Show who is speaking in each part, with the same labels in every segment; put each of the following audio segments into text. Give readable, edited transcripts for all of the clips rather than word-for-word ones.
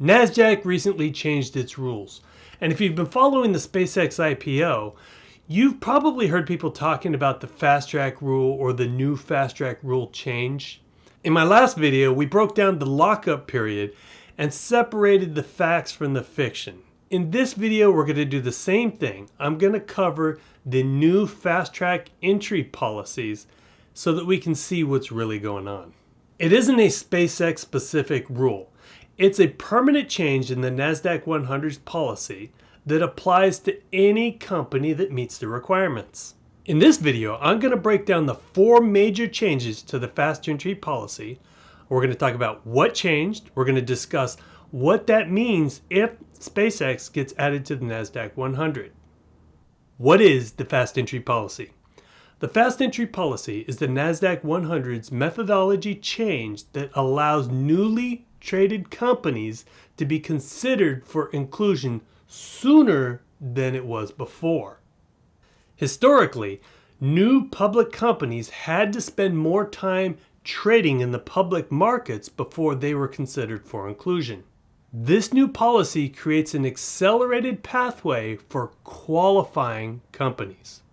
Speaker 1: Nasdaq recently changed its rules, and if you've been following the SpaceX IPO, you've probably heard people talking about the fast track rule or the new fast track rule change. In my last video, we broke down the lockup period and separated the facts from the fiction. In this video, we're going to do the same thing. I'm going to cover the new fast track entry policies so that we can see what's really going on. It isn't a SpaceX specific rule. It's a permanent change in the Nasdaq 100's policy that applies to any company that meets the requirements. In this video, I'm going to break down the 4 major changes to the fast entry policy. We're going to talk about what changed. We're going to discuss what that means if SpaceX gets added to the Nasdaq 100. What is the fast entry policy? The fast entry policy is the Nasdaq 100's methodology change that allows newly traded companies to be considered for inclusion sooner than it was before. Historically, new public companies had to spend more time trading in the public markets before they were considered for inclusion. This new policy creates an accelerated pathway for qualifying companies.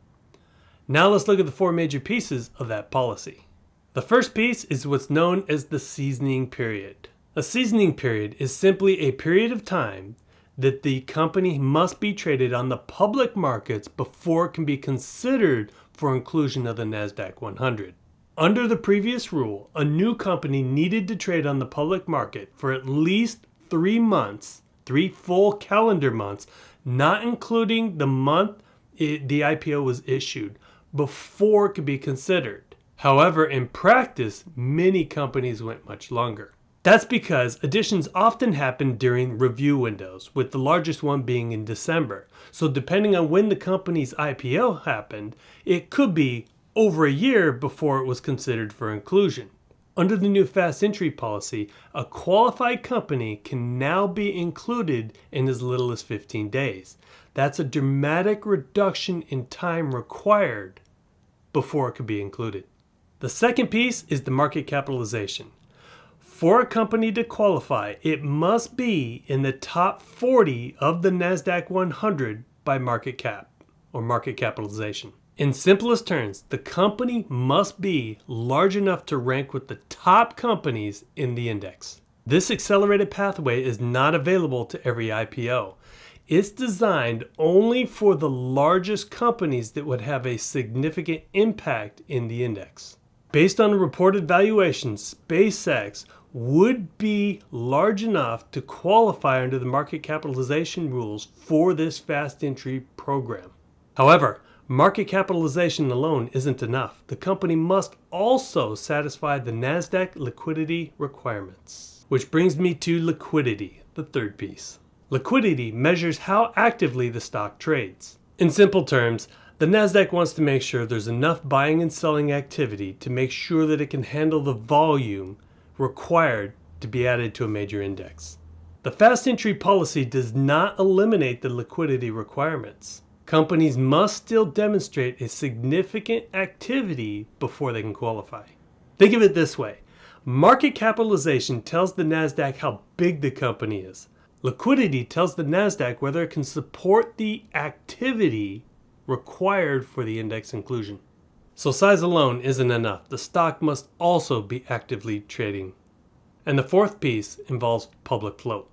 Speaker 1: Now let's look at the 4 major pieces of that policy. The first piece is what's known as the seasoning period. A seasoning period is simply a period of time that the company must be traded on the public markets before it can be considered for inclusion of the Nasdaq 100. Under the previous rule, a new company needed to trade on the public market for at least 3 months, 3 full calendar months, not including the month the IPO was issued, before it could be considered. However, in practice, many companies went much longer. That's because additions often happen during review windows, with the largest one being in December. So depending on when the company's IPO happened, it could be over a year before it was considered for inclusion. Under the new fast entry policy, a qualified company can now be included in as little as 15 days. That's a dramatic reduction in time required before it could be included. The second piece is the market capitalization. For a company to qualify, it must be in the top 40 of the Nasdaq 100 by market cap or market capitalization. In simplest terms, the company must be large enough to rank with the top companies in the index. This accelerated pathway is not available to every IPO. It's designed only for the largest companies that would have a significant impact in the index. Based on reported valuations, SpaceX would be large enough to qualify under the market capitalization rules for this fast entry program. However, market capitalization alone isn't enough. The company must also satisfy the Nasdaq liquidity requirements. Which brings me to liquidity, the third piece. Liquidity measures how actively the stock trades. In simple terms, the Nasdaq wants to make sure there's enough buying and selling activity to make sure that it can handle the volume required to be added to a major index. The fast entry policy does not eliminate the liquidity requirements. Companies must still demonstrate a significant activity before they can qualify. Think of it this way. Market capitalization tells the Nasdaq how big the company is. Liquidity tells the Nasdaq whether it can support the activity required for the index inclusion. So size alone isn't enough. The stock must also be actively trading. And the fourth piece involves public float.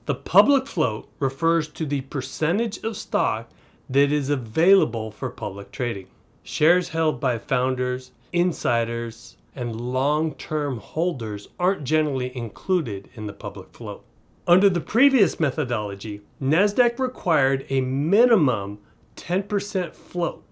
Speaker 1: The public float refers to the percentage of stock that is available for public trading. Shares held by founders, insiders, and long-term holders aren't generally included in the public float. Under the previous methodology, Nasdaq required a minimum 10% float.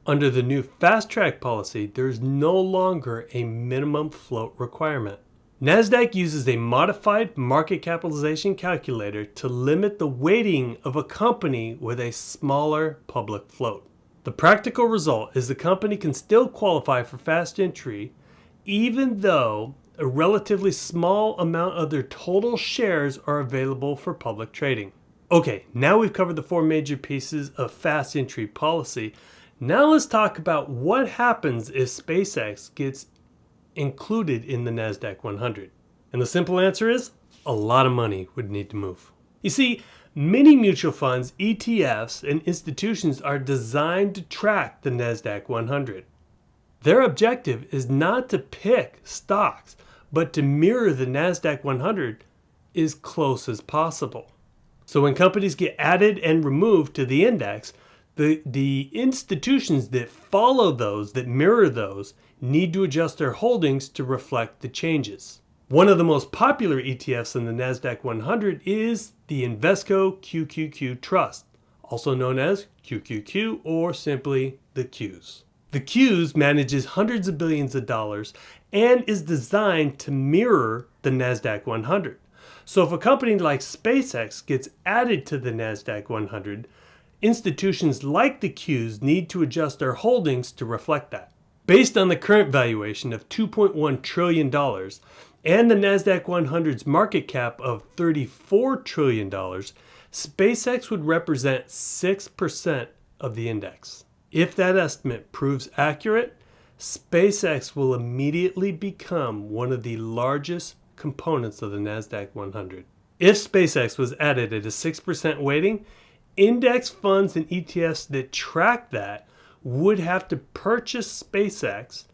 Speaker 1: Under the new fast track policy, there is no longer a minimum float requirement. Nasdaq uses a modified market capitalization calculator to limit the weighting of a company with a smaller public float. The practical result is the company can still qualify for fast entry even though a relatively small amount of their total shares are available for public trading. Okay, now we've covered the 4 major pieces of fast entry policy. Now let's talk about what happens if SpaceX gets included in the Nasdaq 100. And the simple answer is a lot of money would need to move. You see, many mutual funds, ETFs, and institutions are designed to track the Nasdaq 100. Their objective is not to pick stocks, but to mirror the Nasdaq 100 as close as possible. So when companies get added and removed to the index, the institutions that follow those, that mirror those, need to adjust their holdings to reflect the changes. One of the most popular ETFs in the Nasdaq 100 is the Invesco QQQ Trust, also known as QQQ or simply the Qs. The Qs manages hundreds of billions of dollars and is designed to mirror the Nasdaq 100. So if a company like SpaceX gets added to the Nasdaq 100, institutions like the Qs need to adjust their holdings to reflect that. Based on the current valuation of $2.1 trillion and the Nasdaq 100's market cap of $34 trillion, SpaceX would represent 6% of the index. If that estimate proves accurate, SpaceX will immediately become one of the largest components of the Nasdaq 100. If SpaceX was added at a 6% weighting, index funds and ETFs that track that would have to purchase SpaceX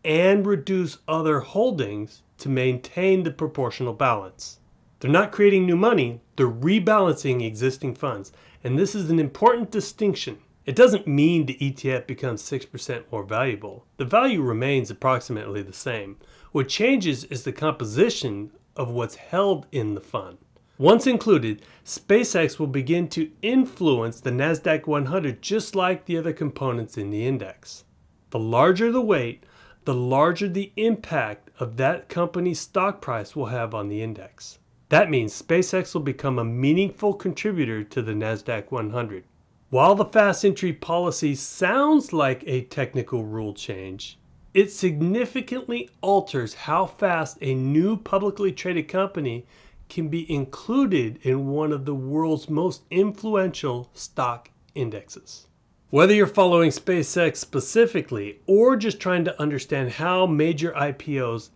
Speaker 1: and reduce other holdings to maintain the proportional balance. They're not creating new money, they're rebalancing existing funds. And this is an important distinction. It doesn't mean the ETF becomes 6% more valuable. The value remains approximately the same. What changes is the composition of what's held in the fund. Once included, SpaceX will begin to influence the Nasdaq 100 just like the other components in the index. The larger the weight, the larger the impact of that company's stock price will have on the index. That means SpaceX will become a meaningful contributor to the Nasdaq 100. While the fast entry policy sounds like a technical rule change, it significantly alters how fast a new publicly traded company can be included in one of the world's most influential stock indexes. Whether you're following SpaceX specifically or just trying to understand how major IPOs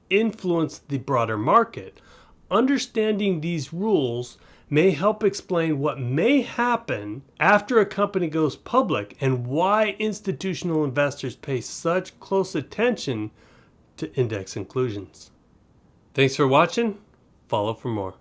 Speaker 1: influence the broader market, understanding these rules may help explain what may happen after a company goes public and why institutional investors pay such close attention to index inclusions. Thanks for watching. Follow for more.